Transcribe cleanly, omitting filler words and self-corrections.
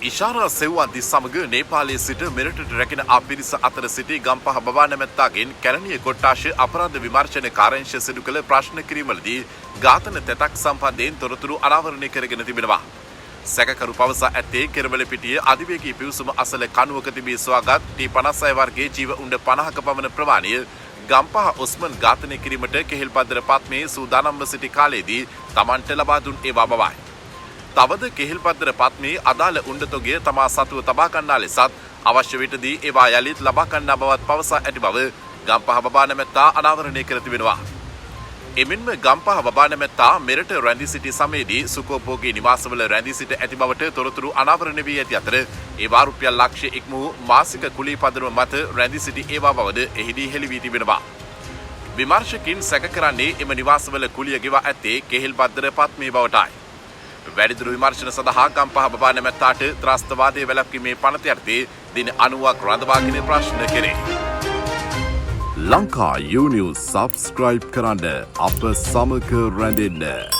ඉෂාරා සෙව්වන්ති සමග නේපාලයේ සිට මෙරටට රැගෙන ආ පිරිස අතර සිටි ගම්පහ බබා නැමැත්තාගෙන් කැලණිය කොට්ටාශ අපරාධ විමර්ශන කාර්යාංශ සිදු කළ ප්‍රශ්න කිරීමවලදී ඝාතන තැතක් සම්බන්ධයෙන් තොරතුරු අනාවරණය කරගෙන තිබෙනවා. සැකකරු පවසා ඇත්තේ කෙරවලපිටිය අධිවේගී පිවිසුම අසල කණුවක තිබී සොයාගත් T56 වර්ගයේ ජීව උණ්ඩ 50ක පමණ ප්‍රමාණය ගම්පහ ඔස්මන් ඝාතනය කිරීමට කෙහෙල්පද්දර පත්මේ සූදානම්ව සිටි කාලයේදී Tamanට ලබා දුන් ඒවා බවයි. තවද කෙහෙල්පද්දර පත්මේ අදාළ උණ්ඩතොගය තමා සතුව තබා ගන්නා ලෙසත් අවශ්‍ය විටදී ඒවා යලිත් ලබා ගන්නා බවත් පවසා ඇති බව ගම්පහ බබා නැමැත්තා අනාවරණය කර තිබෙනවා. එමෙන්ම ගම්පහ බබා නැමැත්තා මෙරට රැඳී සිටි සමයේදී සුකෝපභෝගී නිවාසවල රැඳී සිට ඇති බවට තොරතුරු අනාවරණය වී ඇති අතර ඒවා රුපියල් ලක්ෂ ඉක්ම වූ මාසික කුලී පදනම මත රැඳී සිටි ඒවා බවද එහිදී හෙළි වී තිබෙනවා. විමර්ශකින් සැක කරන්නේ එම නිවාසවල කුලිය ගෙවා ඇත්තේ කෙහෙල්පද්දර පත්මේ බවටයි. වැඩිදුර විමර්ශන සඳහා ගම්පහ බබා නැමැත්තාට ත්‍රස්තවාදයේ වැළැක්වීමේ පනත යටතේ දින 90ක් රඳවාගෙන ප්‍රශ්න කෙරේ. ලංකා යූනිවුස් සබ්ස්ක්‍රයිබ් කරන්න අප සමග රැඳෙන්න.